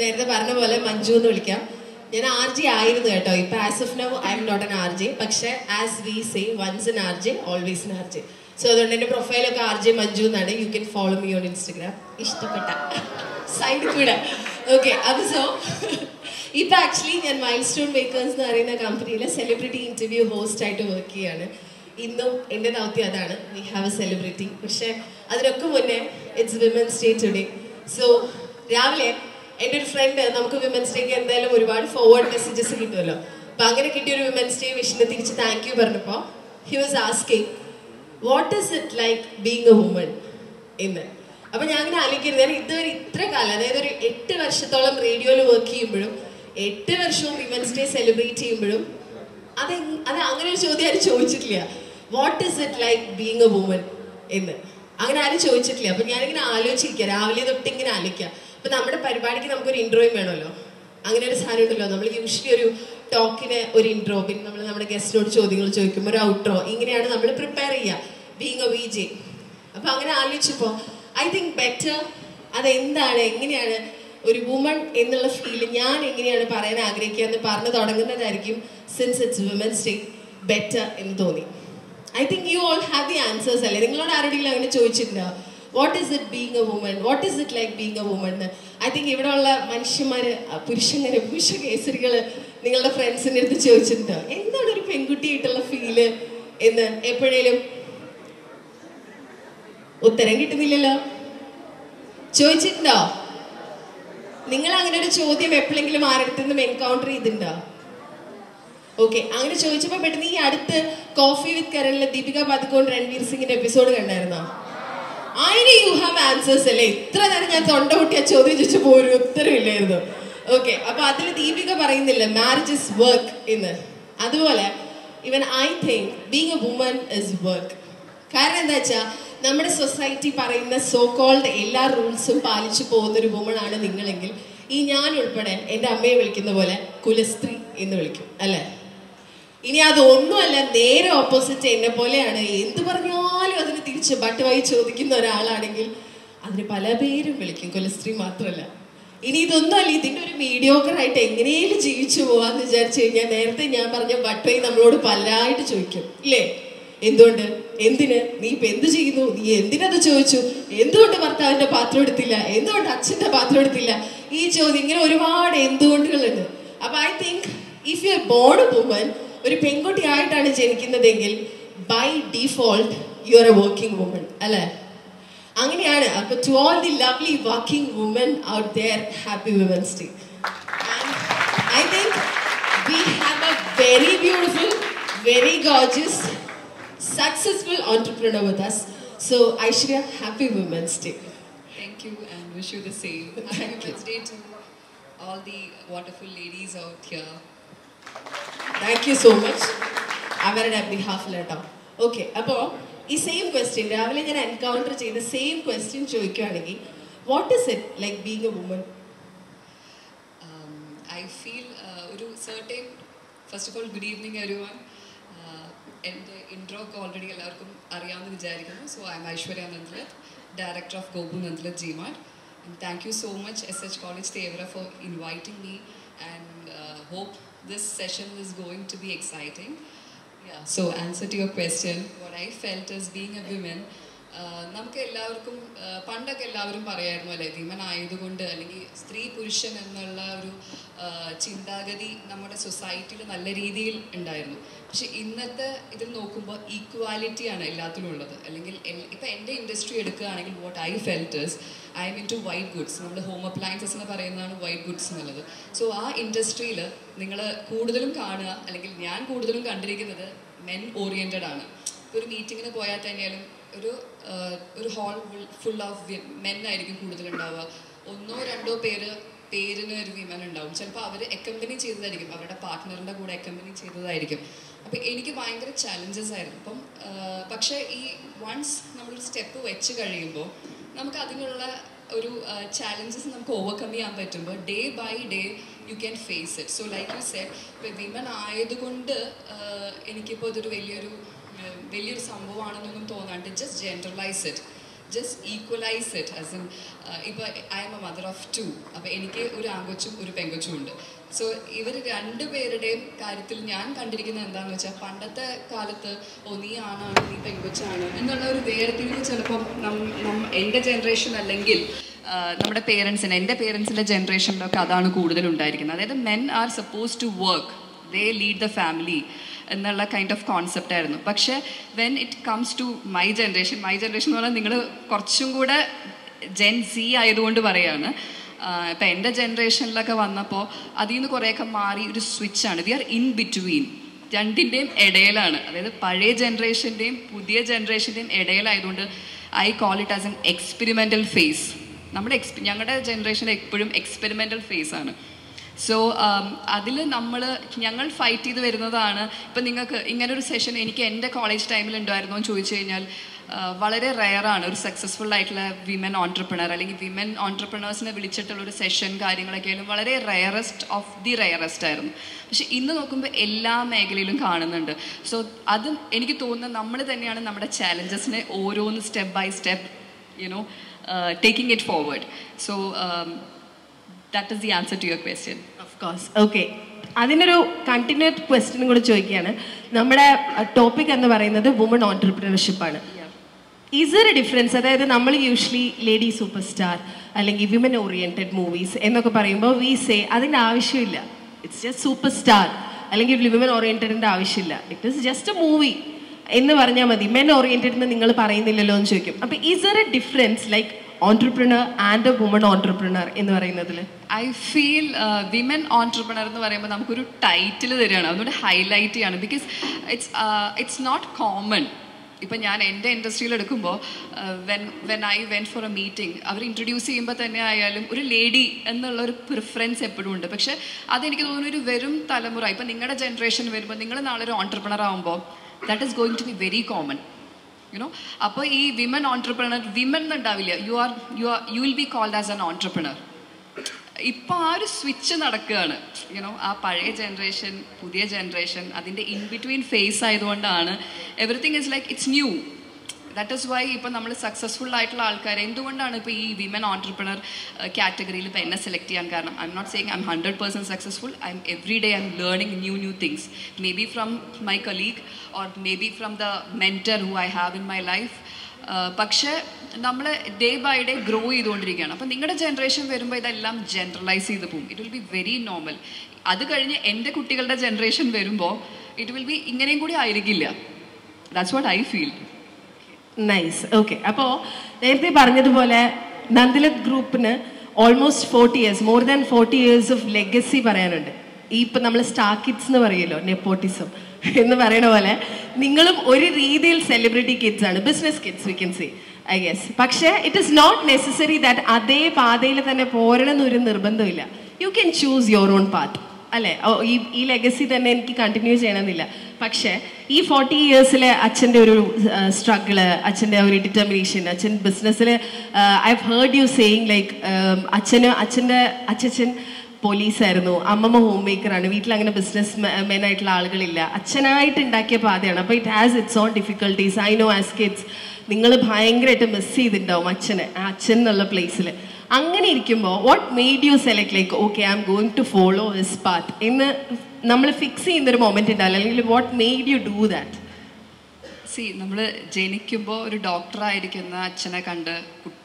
നേരത്തെ പറഞ്ഞ പോലെ മഞ്ജു എന്ന് വിളിക്കാം. ഞാൻ RJ ആയിരുന്നു കേട്ടോ. ഇപ്പൊ as of now I am not an RJ. പക്ഷെ as we say once an RJ always an RJ. So അതുകൊണ്ട് എൻ്റെ പ്രൊഫൈലൊക്കെ RJ മഞ്ജു എന്നാണ്. You can follow me on Instagram. ഇഷ്ടപ്പെട്ട സൈഡിൽ കൂടെ. ഓക്കെ, അപ്പോൾ സോ ഇപ്പം ആക്ച്വലി ഞാൻ മൈൽ സ്റ്റോൺ മേക്കേഴ്സ് എന്ന് പറയുന്ന കമ്പനിയിലെ സെലിബ്രിറ്റി ഇൻ്റർവ്യൂ ഹോസ്റ്റ് ആയിട്ട് വർക്ക് ചെയ്യാണ്. ഇന്നും എൻ്റെ ദൗത്യം അതാണ്. V have A celebrity. പക്ഷെ അതിനൊക്കെ മുന്നേ it's women's day today. So രാവിലെ എൻ്റെ ഒരു ഫ്രണ്ട് നമുക്ക് വിമൻസ് ഡേക്ക് എന്തായാലും ഒരുപാട് ഫോർവേഡ് മെസ്സേജസ് കിട്ടുമല്ലോ. അപ്പം അങ്ങനെ കിട്ടിയൊരു വിമൻസ് ഡേ വിഷിനെ തിരിച്ച് താങ്ക് യു പറഞ്ഞപ്പോൾ he was asking what is it like being a woman എന്ന്. അപ്പം ഞാൻ അങ്ങനെ ആലോചിക്കരുത്. ഞാൻ ഇതുവരെ ഇത്ര കാലം, അതായത് ഒരു 8 വർഷത്തോളം റേഡിയോയിൽ വർക്ക് ചെയ്യുമ്പോഴും 8 വർഷവും വിമൻസ് ഡേ സെലിബ്രേറ്റ് ചെയ്യുമ്പോഴും അത് അങ്ങനെ ഒരു ചോദ്യം ആരും ചോദിച്ചിട്ടില്ല. What is it like being a woman എന്ന് അങ്ങനെ ആരും ചോദിച്ചിട്ടില്ല. അപ്പം ഞാനിങ്ങനെ ആലോചിച്ചിരിക്കുക, രാവിലെ തൊട്ട് ഇങ്ങനെ ആലോചിക്കുക. അപ്പം നമ്മുടെ പരിപാടിക്ക് നമുക്കൊരു ഇൻട്രോയും വേണമല്ലോ. അങ്ങനെ ഒരു സാധനം ഉണ്ടല്ലോ. നമ്മൾ യൂഷ്വലി ഒരു ടോക്കിന് ഒരു ഇൻട്രോ, പിന്നെ നമ്മൾ നമ്മുടെ ഗസ്റ്റിനോട് ചോദ്യങ്ങൾ ചോദിക്കുമ്പോൾ ഒരു ഔട്ട്രോ, ഇങ്ങനെയാണ് നമ്മൾ പ്രിപ്പയർ ചെയ്യുക ബീങ് എ VJ. അപ്പം അങ്ങനെ ആലോചിച്ചപ്പോൾ ഐ തിങ്ക് ബെറ്റർ അതെന്താണ്, എങ്ങനെയാണ് ഒരു വുമൺ എന്നുള്ള ഫീൽ ഞാൻ എങ്ങനെയാണ് പറയാൻ ആഗ്രഹിക്കുക എന്ന് പറഞ്ഞു തുടങ്ങുന്നതായിരിക്കും. Since it's women's day better എന്ന് തോന്നി. I think you all have the answers അല്ലേ? നിങ്ങളോട് ആരുടെയെങ്കിലും അങ്ങനെ ചോദിച്ചിട്ടുണ്ടോ what is it being a woman, what is it like being a woman എന്ന്? ഐ തിങ്ക് ഇവിടെ ഉള്ള മനുഷ്യന്മാർ, പുരുഷ കേസരികൾ നിങ്ങളുടെ ഫ്രണ്ട്സിൻ്റെ അടുത്ത് ചോദിച്ചിട്ടുണ്ടോ എന്താണ് ഒരു പെൺകുട്ടിയായിട്ടുള്ള ഫീല് എന്ന്? എപ്പോഴേലും ഉത്തരം കിട്ടുന്നില്ലല്ലോ. ചോദിച്ചിട്ടുണ്ടോ? നിങ്ങൾ അങ്ങനെ ഒരു ചോദ്യം എപ്പോഴെങ്കിലും ആരുടെ നിന്നും എൻകൗണ്ടർ ചെയ്തിട്ടുണ്ടോ? ഓക്കെ, അങ്ങനെ ചോദിച്ചപ്പോൾ പെട്ടെന്ന് ഈ അടുത്ത് കോഫി വിത്ത് കരണിലെ ദീപിക പദുക്കോൺ രൺവീർ സിംഗിന്റെ എപ്പിസോഡ് കണ്ടായിരുന്നോ? അതിന് യു ഹാവ് ആൻസേഴ്സ് അല്ലേ? ഇത്ര നേരം ഞാൻ തൊണ്ട പൊട്ടി ആ ചോദ്യം ചോദിച്ചപ്പോൾ ഒരു ഉത്തരവില്ലായിരുന്നു. ഓക്കെ, അപ്പൊ അതിൽ ദീപിക പറയുന്നില്ല മാരേജ് ഇസ് വർക്ക് എന്ന്. അതുപോലെ even I think being a woman is work. കാരണം എന്താ വെച്ചാൽ നമ്മുടെ സൊസൈറ്റി പറയുന്ന സോ കോൾഡ് എല്ലാ റൂൾസും പാലിച്ചു പോകുന്നൊരു വുമൺ ആണ് നിങ്ങളെങ്കിൽ ഈ ഞാൻ ഉൾപ്പെടെ എൻ്റെ അമ്മയെ വിളിക്കുന്ന പോലെ കുലസ്ത്രീ എന്ന് വിളിക്കും അല്ലേ? ഇനി അതൊന്നുമല്ല, നേരെ ഓപ്പോസിറ്റ് എന്നെ പോലെയാണ്. എന്ത് പറഞ്ഞാലും അതിന് തിരിച്ച് ബട്ടുവായി ചോദിക്കുന്ന ഒരാളാണെങ്കിൽ അതിന് പല പേരും വിളിക്കും, കുലസ്ത്രീ മാത്രമല്ല. ഇനി ഇതൊന്നുമല്ല, ഇതിൻ്റെ ഒരു മീഡിയോക്കറായിട്ട് എങ്ങനെയും ജീവിച്ചു പോവാന്ന് വിചാരിച്ചു കഴിഞ്ഞാൽ നേരത്തെ ഞാൻ പറഞ്ഞ ബട്ടുവായി നമ്മളോട് പലരായിട്ട് ചോദിക്കും ഇല്ലേ? എന്തുകൊണ്ട്, എന്തിന്, നീ ഇപ്പൊ എന്ത് ചെയ്യുന്നു, നീ എന്തിനത് ചോദിച്ചു, എന്തുകൊണ്ട് ഭർത്താവിന്റെ പാത്രം എടുത്തില്ല, എന്തുകൊണ്ട് അച്ഛന്റെ പാത്രം എടുത്തില്ല, ഈ ചോദ്യം, ഇങ്ങനെ ഒരുപാട് എന്തുകൊണ്ടുകളുണ്ട്. അപ്പൊ I think if you are born a woman, ഒരു പെൺകുട്ടിയായിട്ടാണ് ജനിക്കുന്നതെങ്കിൽ by default you are a working woman അല്ലേ? അങ്ങനെയാണ്. അപ്പൊ to all the lovely working woman out there, happy women's day. I think we have a very beautiful, very gorgeous, successful entrepreneur with us. So Aishwarya, happy Women's Day. Thank you and wish you the same. Happy Women's Day to all the wonderful ladies out here. Thank you so much. അവരുടെ ബിഹാഫിലാട്ടോ. Okay, അപ്പോൾ ഈ same question രാവിലെ ഞാൻ encounter ചെയ്ത same question ചോദിക്കുകയാണെങ്കിൽ what is it like being a woman? I feel ഒരു certain, first of all, good evening everyone. എൻ്റെ intro ഒക്കെ ഓൾറെഡി എല്ലാവർക്കും അറിയാമെന്ന് വിചാരിക്കുന്നു. So I am Aishwarya Nandlath, director of Gopu Nandlath GMAT. And thank you so much SH College Tevra for inviting me, and hope this session is going to be exciting. Yeah, so answer to your question, what I felt is being a woman, നമുക്ക് എല്ലാവർക്കും പണ്ടൊക്കെ എല്ലാവരും പറയായിരുന്നു അല്ലേ, women ആയതുകൊണ്ട് അല്ലെങ്കിൽ സ്ത്രീ പുരുഷൻ എന്നുള്ള ഒരു ചിന്താഗതി നമ്മുടെ സൊസൈറ്റിയിൽ നല്ല രീതിയിൽ ഉണ്ടായിരുന്നു. പക്ഷെ ഇന്നത്തെ ഇതിൽ നോക്കുമ്പോൾ ഈക്വാലിറ്റിയാണ് എല്ലാത്തിലും ഉള്ളത്. അല്ലെങ്കിൽ ഇപ്പം എൻ്റെ ഇൻഡസ്ട്രി എടുക്കുകയാണെങ്കിൽ what I felt is I am in to white goods. നമ്മൾ ഹോം അപ്ലയൻസസ് എന്ന് പറയുന്നതാണ് വൈറ്റ് ഗുഡ്സ് എന്നുള്ളത്. സോ ആ ഇൻഡസ്ട്രിയിൽ നിങ്ങൾ കൂടുതലും കാണുക, അല്ലെങ്കിൽ ഞാൻ കൂടുതലും കണ്ടിരിക്കുന്നത് മെൻ ഓറിയൻറ്റഡ് ആണ്. ഇപ്പോൾ ഒരു മീറ്റിങ്ങിന് പോയാൽ തന്നെയാലും ഒരു ഹാൾ ഫുൾ ഓഫ് മെൻ ആയിരിക്കും കൂടുതലുണ്ടാവുക. 1-2 പേരിന് ഒരു വിമൻ ഉണ്ടാവും. ചിലപ്പോൾ അവർ അക്കമ്പനി ചെയ്തതായിരിക്കും, അവരുടെ പാർട്ട്ണറിൻ്റെ കൂടെ അക്കമ്പനി ചെയ്തതായിരിക്കും. അപ്പോൾ എനിക്ക് ഭയങ്കര ചലഞ്ചസ് ആയിരുന്നു. അപ്പം പക്ഷേ ഈ വൺസ് നമ്മളൊരു സ്റ്റെപ്പ് വെച്ച് കഴിയുമ്പോൾ നമുക്ക് അതിനുള്ള ഒരു ചാലഞ്ചസ് നമുക്ക് ഓവർകം ചെയ്യാൻ പറ്റുമ്പോൾ day by day you can face it. So like you said, ഇപ്പോൾ വിമൻ ആയതുകൊണ്ട് എനിക്കിപ്പോൾ ഇതൊരു വലിയൊരു സംഭവമാണെന്നൊന്നും തോന്നാണ്ട് just generalize it. Just equalize it as in ഇപ്പോൾ I am a mother of 2. അപ്പോൾ എനിക്ക് ഒരു ആൺകൊച്ചും ഒരു പെങ്കൊച്ചും ഉണ്ട്. സോ ഇവർ രണ്ടുപേരുടെയും കാര്യത്തിൽ ഞാൻ കണ്ടിരിക്കുന്നത് എന്താണെന്ന് വെച്ചാൽ, പണ്ടത്തെ കാലത്ത് നീ ആണാണ് നീ പെങ്കൊച്ചാണ് എന്നുള്ള ഒരു വേർതിരിവ് ചിലപ്പം എൻ്റെ ജനറേഷൻ അല്ലെങ്കിൽ നമ്മുടെ പേരൻസിന്, എൻ്റെ പേരൻസിൻ്റെ ജനറേഷനിലൊക്കെ അതാണ് കൂടുതലുണ്ടായിരിക്കുന്നത്. അതായത് men are suppose to work, they lead the family എന്നുള്ള കൈൻഡ് ഓഫ് കോൺസെപ്റ്റ് ആയിരുന്നു. പക്ഷേ when it comes to my generation എന്ന് പറഞ്ഞാൽ നിങ്ങൾ കുറച്ചും കൂടെ ജെൻ സി ആയതുകൊണ്ട് പറയുകയാണ്. ഇപ്പം എൻ്റെ ജനറേഷനിലൊക്കെ വന്നപ്പോൾ അതിൽ നിന്ന് കുറേയൊക്കെ മാറി ഒരു സ്വിച്ചാണ്. വി ആർ ഇൻ ബിറ്റ്വീൻ, രണ്ടിൻ്റെയും ഇടയിലാണ്. അതായത് പഴയ ജനറേഷൻ്റെയും പുതിയ ജനറേഷൻ്റെയും ഇടയിലായതുകൊണ്ട് I call it as an experimental phase. ഞങ്ങളുടെ ജനറേഷൻ എപ്പോഴും എക്സ്പെരിമെൻ്റൽ ഫേസ് ആണ്. സോ അതിൽ ഞങ്ങൾ ഫൈറ്റ് ചെയ്ത് വരുന്നതാണ്. ഇപ്പം നിങ്ങൾക്ക് ഇങ്ങനൊരു സെഷൻ എനിക്ക് എൻ്റെ കോളേജ് ടൈമിൽ ഉണ്ടായിരുന്നോ എന്ന് ചോദിച്ചു കഴിഞ്ഞാൽ വളരെ റെയറാണ് ഒരു സക്സസ്ഫുൾ ആയിട്ടുള്ള വിമൻ ഓൺട്രപ്രണർ അല്ലെങ്കിൽ വിമൻ ഓൺട്രപ്രണേഴ്സിനെ വിളിച്ചിട്ടുള്ളൊരു സെഷൻ കാര്യങ്ങളൊക്കെ ആയാലും വളരെ റെയറസ്റ്റ് ഓഫ് ദി റെയറസ്റ്റ് ആയിരുന്നു. പക്ഷെ ഇന്ന് നോക്കുമ്പോൾ എല്ലാ മേഖലയിലും കാണുന്നുണ്ട്. സോ അത് എനിക്ക് തോന്നുന്നത് നമ്മൾ തന്നെയാണ് നമ്മുടെ ചാലഞ്ചസിനെ ഓരോന്ന് step by step taking it forward. So that is the answer to your question. Of course. Okay. അതിനൊരു കണ്ടിന്യൂഡ് ക്വസ്റ്റ്യനും കൂടെ ചോദിക്കുകയാണ്. നമ്മുടെ ടോപ്പിക് എന്ന് പറയുന്നത് വുമൺ ഓൺട്രപ്രണർഷിപ്പ് ആണ്. Is there A difference? അതായത് നമ്മൾ യൂഷ്വലി ലേഡി സൂപ്പർ സ്റ്റാർ അല്ലെങ്കിൽ വിമൻ ഓറിയൻറ്റഡ് മൂവീസ് എന്നൊക്കെ പറയുമ്പോൾ വി സേ അതിൻ്റെ ആവശ്യമില്ല, ഇറ്റ്സ് ജസ്റ്റ് സൂപ്പർ സ്റ്റാർ അല്ലെങ്കിൽ വിമൻ ഓറിയൻറ്റഡിൻ്റെ ആവശ്യമില്ല, it is just A movie എന്ന് പറഞ്ഞാൽ മതി. മെൻ ഓറിയൻറ്റഡ് എന്ന് നിങ്ങൾ പറയുന്നില്ലല്ലോ എന്ന് ചോദിക്കും. അപ്പോൾ is there A difference like entrepreneur and A woman entrepreneur എന്ന് പറയുന്നതിൽ? ഐ ഫീൽ വിമൻ ഓൺട്രപ്രണർ എന്ന് പറയുമ്പോൾ നമുക്കൊരു ടൈറ്റിൽ തരികയാണ്, അതുകൊണ്ട് ഹൈലൈറ്റ് ചെയ്യാണ്. Because it's not common. ഇപ്പം ഞാൻ എൻ്റെ ഇൻഡസ്ട്രിയിൽ എടുക്കുമ്പോൾ when I went for a meeting, അവർ ഇൻട്രൊഡ്യൂസ് ചെയ്യുമ്പോൾ തന്നെ ആയാലും ഒരു ലേഡി എന്നുള്ളൊരു പ്രിഫറൻസ് എപ്പോഴും ഉണ്ട്. പക്ഷേ അതെനിക്ക് തോന്നുന്നു ഒരു വെറും തലമുറ, ഇപ്പം നിങ്ങളുടെ ജനറേഷൻ വരുമ്പോൾ നിങ്ങൾ നാളെ ഒരു ഓൺട്രപ്രണർ ആകുമ്പോൾ that is going to be very common, അപ്പോൾ ഈ വിമൻ ഓൺട്രപ്രണർ, വിമൻ എന്നുണ്ടാവില്ല, you will be called as an entrepreneur. ഇപ്പോൾ ആ ഒരു സ്വിച്ച് നടക്കുകയാണ്. ആ പഴയ ജനറേഷൻ പുതിയ ജനറേഷൻ അതിൻ്റെ ഇൻ ബിറ്റ്വീൻ ഫേസ് ആയതുകൊണ്ടാണ് everything is like it's new. That is why ഇപ്പം നമ്മൾ സക്സസ്ഫുൾ ആയിട്ടുള്ള ആൾക്കാർ എന്തുകൊണ്ടാണ് ഇപ്പോൾ ഈ വിമൻ ഓൺട്രപ്രണർ കാറ്റഗറിയിൽ ഇപ്പോൾ എന്നെ സെലക്ട് ചെയ്യാൻ കാരണം? I am not saying I am 100% successful. I am every day I am learning new things, may be from my colleague or may be from the mentor who I have in my life. പക്ഷേ നമ്മൾ day by day grow ചെയ്തുകൊണ്ടിരിക്കുകയാണ്. അപ്പം നിങ്ങളുടെ generation വരുമ്പോൾ ഇതെല്ലാം generalise ചെയ്ത് പോകും. It will be very normal. അത് കഴിഞ്ഞ് എൻ്റെ കുട്ടികളുടെ ജനറേഷൻ വരുമ്പോൾ ഇറ്റ് വിൽ ബി ഇങ്ങനെയും കൂടി ആയിരിക്കില്ല. That's what I feel. Nice. Okay. അപ്പോൾ നേരത്തെ പറഞ്ഞതുപോലെ നന്ദിലത് ഗ്രൂപ്പിന് almost 40 years, more than 40 years of legacy പറയാനുണ്ട്. ഈ ഇപ്പം നമ്മൾ സ്റ്റാർ കിഡ്സ് എന്ന് പറയുമല്ലോ, നെപ്പോട്ടിസം എന്ന് പറയണ പോലെ നിങ്ങളും ഒരു രീതിയിൽ സെലിബ്രിറ്റി കിഡ്സ് ആണ്, business kids we can say I guess. പക്ഷേ it is not necessary that അതേ പാതയിൽ തന്നെ പോരണം എന്നൊരു നിർബന്ധമില്ല. You can choose your own path, അല്ലേ? ഈ ലെഗസി തന്നെ എനിക്ക് കണ്ടിന്യൂ ചെയ്യണമെന്നില്ല. പക്ഷേ ഈ 40 years അച്ഛൻ്റെ ഒരു സ്ട്രഗിള്, അച്ഛൻ്റെ ഒരു ഡിറ്റർമിനേഷൻ, അച്ഛൻ ബിസിനസ്സിൽ I have heard you saying like അച്ഛൻ പോലീസായിരുന്നു, അമ്മമ്മ ഹോം മേക്കറാണ്, വീട്ടിൽ അങ്ങനെ ബിസിനസ് മെനായിട്ടുള്ള ആളുകളില്ല, അച്ഛനായിട്ട് ഉണ്ടാക്കിയ പാതയാണ്. അപ്പോൾ it has its own difficulties. I know as kids നിങ്ങൾ ഭയങ്കരമായിട്ട് മിസ് ചെയ്തിട്ടുണ്ടാവും അച്ഛൻ എന്നുള്ള പ്ലേസിൽ. അങ്ങനെ ഇരിക്കുമ്പോൾ what made you select like okay I am going to follow his path എന്ന് നമ്മൾ ഫിക്സ് ചെയ്യുന്നൊരു മൊമെന്റ് ഉണ്ടാവില്ല, അല്ലെങ്കിൽ what made you do that? നമ്മൾ ജനിക്കുമ്പോൾ ഒരു ഡോക്ടറായിരിക്കുന്ന അച്ഛനെ കണ്ട് കുട്ടി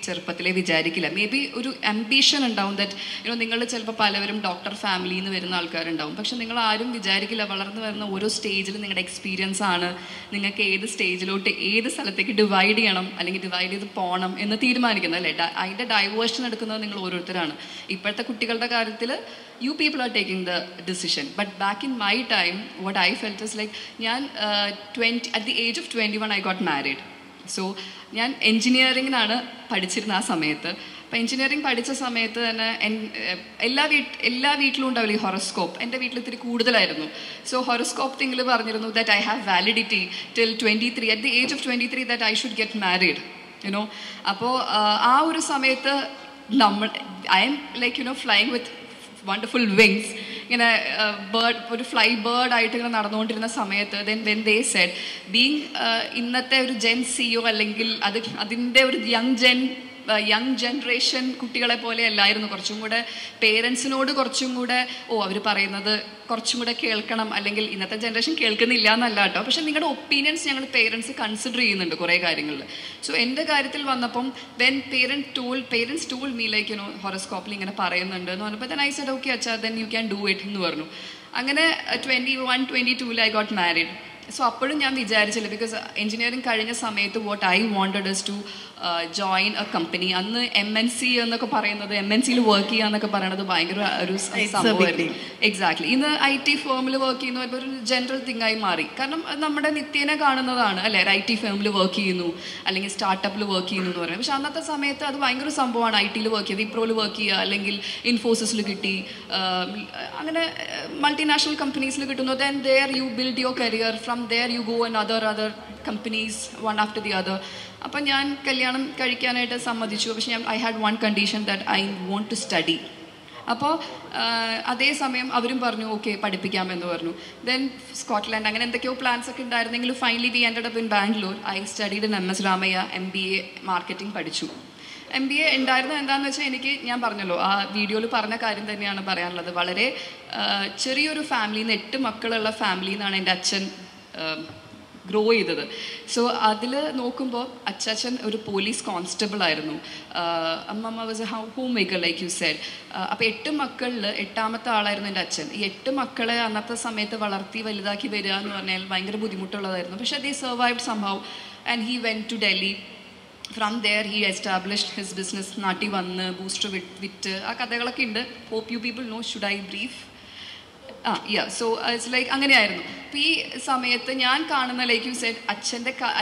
ചെറുപ്പത്തിലേ വിചാരിക്കില്ല. മേ ബി ഒരു അംബീഷൻ ഉണ്ടാവും ദാറ്റ് നിങ്ങൾ ചിലപ്പോൾ പലവരും ഡോക്ടർ ഫാമിലിയിൽ നിന്ന് വരുന്ന ആൾക്കാരുണ്ടാവും. പക്ഷെ നിങ്ങൾ ആരും വിചാരിക്കില്ല വളർന്നു വരുന്ന ഓരോ സ്റ്റേജിലും നിങ്ങളുടെ എക്സ്പീരിയൻസ് ആണ് നിങ്ങൾക്ക് ഏത് സ്റ്റേജിലോട്ട് ഏത് സ്ഥലത്തേക്ക് ഡിവൈഡ് ചെയ്യണം അല്ലെങ്കിൽ ഡിവൈഡ് ചെയ്ത് പോകണം എന്ന് തീരുമാനിക്കുന്നത്, അല്ലേ? അതിൻ്റെ ഡൈവേർഷൻ എടുക്കുന്നത് നിങ്ങൾ ഓരോരുത്തരാണ്. ഇപ്പോഴത്തെ കുട്ടികളുടെ കാര്യത്തിൽ you people are taking the decision, but back in my time what I felt is like at the age of 21 I got married. So ഞാൻ എൻജിനീയറിങ്ങിനാണ് പഠിച്ചിരുന്ന ആ സമയത്ത്. അപ്പോൾ എൻജിനീയറിംഗ് പഠിച്ച സമയത്ത് തന്നെ എല്ലാ വീട്ടിലും ഉണ്ടാവില്ല ഈ ഹൊറോസ്കോപ്പ്. എൻ്റെ വീട്ടിൽ ഇത്തിരി കൂടുതലായിരുന്നു. സോ ഹൊറോസ്കോപ്പ് തിങ്ങിൽ പറഞ്ഞിരുന്നു that I have validity till 23, at the age of 23 that I should get married, അപ്പോൾ ആ ഒരു സമയത്ത് I M like flying with wonderful wings. ഇങ്ങനെ ഒരു ഫ്ലൈ ബേർഡായിട്ട് ഇങ്ങനെ നടന്നുകൊണ്ടിരുന്ന സമയത്ത് വെൻ ദേ സെഡ് ബീങ് ഇന്നത്തെ ഒരു ജെൻ സിഒ അല്ലെങ്കിൽ അതിൻ്റെ ഒരു യങ് ജനറേഷൻ കുട്ടികളെ പോലെ അല്ലായിരുന്നു. കുറച്ചും കൂടെ പേരൻസിനോട് കുറച്ചും കൂടെ അവർ പറയുന്നത് കുറച്ചും കൂടെ കേൾക്കണം, അല്ലെങ്കിൽ ഇന്നത്തെ ജനറേഷൻ കേൾക്കുന്നില്ല എന്നല്ല കേട്ടോ, പക്ഷെ നിങ്ങളുടെ ഒപ്പീനിയൻസ് ഞങ്ങൾ പേരൻസ് കൺസിഡർ ചെയ്യുന്നുണ്ട് കുറേ കാര്യങ്ങളിൽ. സോ എൻ്റെ കാര്യത്തിൽ വന്നപ്പം when parents told me like you know ഹൊറോസ്കോപ്പിൽ ഇങ്ങനെ പറയുന്നുണ്ട് എന്ന് പറഞ്ഞപ്പോൾ ദെൻ ഐ സെഡ് ഓക്കെ അച്ഛാ then you can do it എന്ന് പറഞ്ഞു. അങ്ങനെ 21-22 I got married. സോ അപ്പോഴും ഞാൻ വിചാരിച്ചില്ല, ബിക്കോസ് എഞ്ചിനീയറിംഗ് കഴിഞ്ഞ സമയത്ത് what I wanted is to join a company. അന്ന് MNC എന്നൊക്കെ പറയുന്നത്, MNCയിൽ വർക്ക് ചെയ്യുക എന്നൊക്കെ പറയുന്നത് ഭയങ്കര ഒരു സംഭവമായിരുന്നു. എക്സാക്ട്ലി. ഇന്ന് IT ഫേമിൽ വർക്ക് ചെയ്യുന്ന ഒരു ജനറൽ തിങ്ങായി മാറി. കാരണം നമ്മുടെ നിത്യേന കാണുന്നതാണ് അല്ലേ, IT ഫേമിൽ വർക്ക് ചെയ്യുന്നു അല്ലെങ്കിൽ സ്റ്റാർട്ടപ്പിൽ വർക്ക് ചെയ്യുന്നു എന്ന് പറയുന്നത്. പക്ഷെ അന്നത്തെ സമയത്ത് അത് ഭയങ്കര സംഭവമാണ്. IT വർക്ക് ചെയ്യുക, വിപ്രോയിൽ വർക്ക് ചെയ്യുക, അല്ലെങ്കിൽ ഇൻഫോസിസിൽ കിട്ടി, അങ്ങനെ മൾട്ടിനാഷണൽ കമ്പനീസിൽ കിട്ടുന്നു. Then there you build your career, from there you go and other companies one after the other. അപ്പം ഞാൻ കല്യാണം കഴിക്കാനായിട്ട് സമ്മതിച്ചു. പക്ഷെ I had one condition that I want to study. അപ്പോൾ അതേസമയം അവരും പറഞ്ഞു ഓക്കെ പഠിപ്പിക്കാമെന്ന് പറഞ്ഞു. ദെൻ സ്കോട്ട്ലാൻഡ് അങ്ങനെ എന്തൊക്കെയോ പ്ലാൻസ് ഒക്കെ ഉണ്ടായിരുന്നെങ്കിലും finally we ended up in Bangalore. I studied in MS Ramaiah MBA marketing പഠിച്ചു. MBA ഉണ്ടായിരുന്നത് എന്താണെന്ന് വെച്ചാൽ ഞാൻ പറഞ്ഞല്ലോ, ആ വീഡിയോയിൽ പറഞ്ഞ കാര്യം തന്നെയാണ് പറയാനുള്ളത്. വളരെ ചെറിയൊരു ഫാമിലിയിൽ നിന്ന് 8 മക്കളുള്ള ഫാമിലിയിൽ നിന്നാണ് എൻ്റെ അച്ഛൻ ഗ്രോ ചെയ്തത്. സോ അതിൽ നോക്കുമ്പോൾ അച്ചാച്ചൻ ഒരു പോലീസ് കോൺസ്റ്റബിൾ ആയിരുന്നു. അമ്മമ്മ was A home maker like you Z. അപ്പോൾ 8 മക്കളിൽ 8ാമത്തെ ആളായിരുന്നു എൻ്റെ അച്ഛൻ. ഈ 8 മക്കളെ അന്നത്തെ സമയത്ത് വളർത്തി വലുതാക്കി വരിക എന്ന് പറഞ്ഞാൽ ഭയങ്കര ബുദ്ധിമുട്ടുള്ളതായിരുന്നു. പക്ഷേ ദേ സർവൈവ്ഡ് സംഭവം and he went to Delhi. From there he established his business. നാട്ടിൽ വന്ന് ബൂസ്റ്റർ വിറ്റ് ആ കഥകളൊക്കെ ഉണ്ട്. Hope you people know. Should I brief? So it's like അങ്ങനെയായിരുന്നു. അപ്പോൾ ഈ സമയത്ത് ഞാൻ കാണുന്ന ലൈക്ക് യു സെഡ്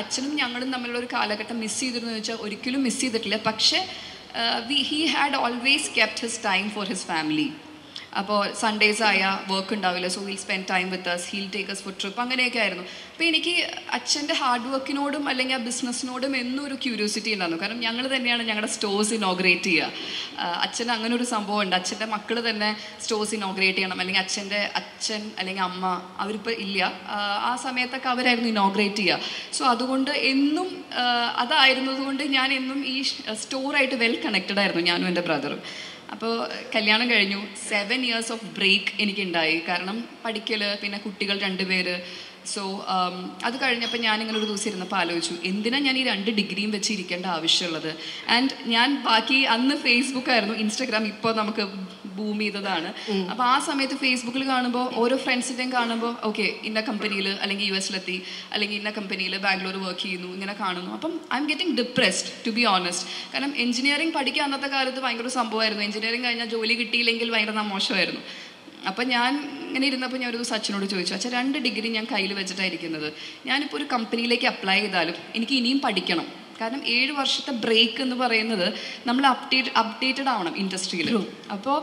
അച്ഛനും ഞങ്ങളും തമ്മിലുള്ള ഒരു കാലഘട്ടം മിസ് ചെയ്തിരുന്നു എന്ന് വെച്ചാൽ ഒരിക്കലും മിസ് ചെയ്തിട്ടില്ല. പക്ഷേ he had always kept his time for his family. അപ്പോൾ സൺഡേസ് ആയാൽ വർക്ക് ഉണ്ടാവില്ല, so will spend time with us, he'll take us for trip, അങ്ങനെയൊക്കെ ആയിരുന്നു. അപ്പോൾ എനിക്ക് അച്ഛൻ്റെ ഹാർഡ് വർക്കിനോടും അല്ലെങ്കിൽ ആ ബിസിനസ്സിനോടും എന്നും ഒരു ക്യൂരിയോസിറ്റി ഉണ്ടായിരുന്നു. കാരണം ഞങ്ങൾ തന്നെയാണ് ഞങ്ങളുടെ സ്റ്റോഴ്സ് ഇനോഗ്രേറ്റ് ചെയ്യുക. അച്ഛൻ അങ്ങനെ ഒരു സംഭവം ഉണ്ട്, അച്ഛൻ്റെ മക്കൾ തന്നെ സ്റ്റോഴ്സ് ഇനോഗ്രേറ്റ് ചെയ്യണം, അല്ലെങ്കിൽ അച്ഛൻ അല്ലെങ്കിൽ അമ്മ അവരിപ്പോൾ ഇല്ല, ആ സമയത്തൊക്കെ അവരായിരുന്നു ഇനോഗ്രേറ്റ് ചെയ്യുക. സോ അതുകൊണ്ട് എന്നും അതായിരുന്നതുകൊണ്ട് ഞാൻ എന്നും ഈ സ്റ്റോറായിട്ട് വെൽ കണക്റ്റഡ് ആയിരുന്നു, ഞാനും എൻ്റെ ബ്രദറും. അപ്പോൾ കല്യാണം കഴിഞ്ഞു. 7 years ഓഫ് ബ്രേക്ക് എനിക്കുണ്ടായി. കാരണം പഠിക്കൽ, പിന്നെ കുട്ടികൾ 2 പേര്. സോ അത് കഴിഞ്ഞപ്പോൾ ഞാനിങ്ങനെ ഒരു ദിവസം ഇരുന്നപ്പോൾ ആലോചിച്ചു, എന്തിനാണ് ഞാൻ ഈ 2 ഡിഗ്രിയും വെച്ച് ഇരിക്കേണ്ട ആവശ്യമുള്ളത്. ആൻഡ് ഞാൻ ബാക്കി അന്ന് ഫേസ്ബുക്കായിരുന്നു, ഇൻസ്റ്റഗ്രാം ഇപ്പോൾ നമുക്ക് ബൂം ചെയ്തതാണ്. അപ്പോൾ ആ സമയത്ത് ഫേസ്ബുക്കിൽ കാണുമ്പോൾ ഓരോ ഫ്രണ്ട്സിൻ്റെയും കാണുമ്പോൾ ഓക്കെ ഇന്ന കമ്പനിയിൽ അല്ലെങ്കിൽ US-ലെത്തി, അല്ലെങ്കിൽ ഇന്ന കമ്പനിയിൽ ബാംഗ്ലൂർ വർക്ക് ചെയ്യുന്നു, ഇങ്ങനെ കാണുന്നു. അപ്പം I am getting depressed to be honest. കാരണം എഞ്ചിനീയറിംഗ് പഠിക്കാൻ അന്നത്തെ കാലത്ത് ഭയങ്കര സംഭവമായിരുന്നു. എഞ്ചിനീയറിംഗ് കഴിഞ്ഞാൽ ജോലി കിട്ടിയില്ലെങ്കിൽ ഭയങ്കര മോശമായിരുന്നു. അപ്പം ഞാൻ ഇങ്ങനെ ഇരുന്നപ്പോൾ ഞാൻ ഒരു ദിവസം അച്ഛനോട് ചോദിച്ചു, അച്ഛൻ 2 ഡിഗ്രി ഞാൻ കയ്യിൽ വെച്ചിട്ടായിരിക്കുന്നത്, ഞാനിപ്പോൾ ഒരു കമ്പനിയിലേക്ക് അപ്ലൈ ചെയ്താലും എനിക്ക് ഇനിയും പഠിക്കണം. കാരണം 7 വർഷത്തെ ബ്രേക്ക് എന്ന് പറയുന്നത് നമ്മൾ അപ്ഡേറ്റഡ് ആവണം ഇൻഡസ്ട്രിയിൽ. അപ്പോൾ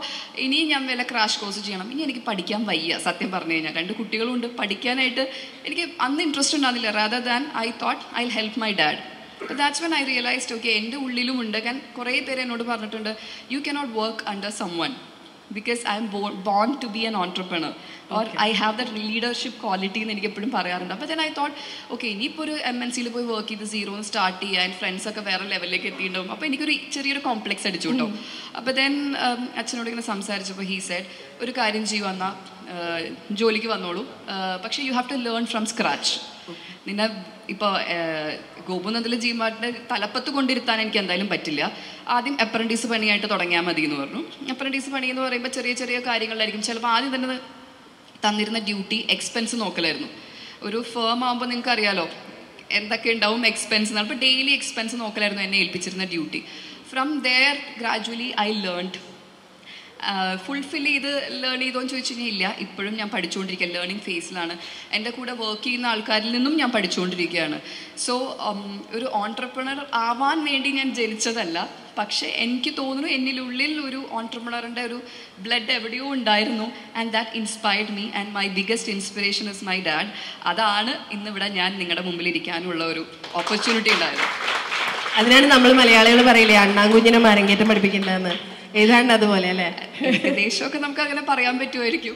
ഇനി ഞാൻ വല്ല ക്രാഷ് കോഴ്സ് ചെയ്യണം, ഇനി എനിക്ക് പഠിക്കാൻ വയ്യ സത്യം പറഞ്ഞു കഴിഞ്ഞാൽ. 2 കുട്ടികളുണ്ട്, പഠിക്കാനായിട്ട് എനിക്ക് അന്ന് ഇൻട്രസ്റ്റ് ഉണ്ടാകുന്നില്ല. Rather than I thought I will help my dad. അപ്പോൾ that's when I realized okay എൻ്റെ ഉള്ളിലും ഉണ്ട്. കാരണം കുറേ പേര് എന്നോട് പറഞ്ഞിട്ടുണ്ട് you cannot work under someone because I am born to be an entrepreneur or I have that leadership quality എന്ന് എനിക്ക് എപ്പോഴും പറയാറുണ്ട്. അപ്പോൾ then I thought okay ഇനിയിപ്പോൾ ഒരു MNCയിൽ പോയി വർക്ക് ചെയ്ത് സീറോന്ന് സ്റ്റാർട്ട് ചെയ്യുക, ആൻഡ് ഫ്രണ്ട്സൊക്കെ വേറെ ലെവലിലേക്ക് എത്തിയിട്ടുണ്ടാവും. അപ്പോൾ എനിക്കൊരു ചെറിയൊരു കോംപ്ലക്സ് അടിച്ചു കേട്ടോ. അപ്പോൾ ദെൻ അച്ഛനോട് ഇങ്ങനെ സംസാരിച്ചപ്പോൾ ഹീ സെഡ് ഒരു കാര്യം ചെയ്യുക, എന്നാൽ ജോലിക്ക് വന്നോളൂ, പക്ഷേ you have to learn from scratch. നിന്നെ ഇപ്പോൾ ഗോപുനന്ദിലെ ജിമാർട്ടിൻ്റെ തലപ്പത്ത് കൊണ്ടിരുത്താൻ എനിക്ക് എന്തായാലും പറ്റില്ല. ആദ്യം അപ്രൻറ്റീസ് പണിയായിട്ട് തുടങ്ങിയാൽ മതി എന്ന് പറഞ്ഞു. അപ്രൻറ്റീസ് പണി എന്ന് പറയുമ്പോൾ ചെറിയ ചെറിയ കാര്യങ്ങളിലായിരിക്കും. ചിലപ്പോൾ ആദ്യം തന്നെ തന്നിരുന്ന ഡ്യൂട്ടി എക്സ്പെൻസ് നോക്കലായിരുന്നു. ഒരു ഫേം ആകുമ്പോൾ നിങ്ങൾക്ക് അറിയാലോ എന്തൊക്കെ ഉണ്ടാവും എക്സ്പെൻസ് എന്നാണ്. അപ്പോൾ ഡെയിലി എക്സ്പെൻസ് നോക്കലായിരുന്നു എന്നെ ഏൽപ്പിച്ചിരുന്ന duty. From there gradually I learned. Fulfil ചെയ്ത് ലേൺ ചെയ്തോന്ന് ചോദിച്ചു കഴിഞ്ഞാൽ ഇല്ല, ഇപ്പോഴും ഞാൻ പഠിച്ചുകൊണ്ടിരിക്കുക, ലേണിംഗ് ഫേസിലാണ്. എൻ്റെ കൂടെ വർക്ക് ചെയ്യുന്ന ആൾക്കാരിൽ നിന്നും ഞാൻ പഠിച്ചുകൊണ്ടിരിക്കുകയാണ്. സോ ഒരു ഓൺട്രപ്രണർ ആവാൻ വേണ്ടി ഞാൻ ജനിച്ചതല്ല, പക്ഷേ എനിക്ക് തോന്നുന്നു എന്നിനുള്ളിൽ ഒരു ഓൺട്രപ്രണറിൻ്റെ ഒരു ബ്ലഡ് എവിടെയോ ഉണ്ടായിരുന്നു. And that inspired me and my biggest inspiration is my dad. അതാണ് ഇന്നിവിടെ ഞാൻ നിങ്ങളുടെ മുമ്പിൽ ഇരിക്കാനുള്ള ഒരു ഓപ്പർച്യൂണിറ്റി ഉണ്ടായത്. അതിനാണ് നമ്മൾ മലയാളികൾ പറയില്ലേ അണ്ണാങ്കുഞ്ഞിനെ മരങ്കേറ്റം പഠിപ്പിക്കേണ്ടതെന്ന്. ഏതാണ്ട് അതുപോലെ അല്ലേ? ഏകദേശമൊക്കെ നമുക്ക് അങ്ങനെ പറയാൻ പറ്റുമായിരിക്കും.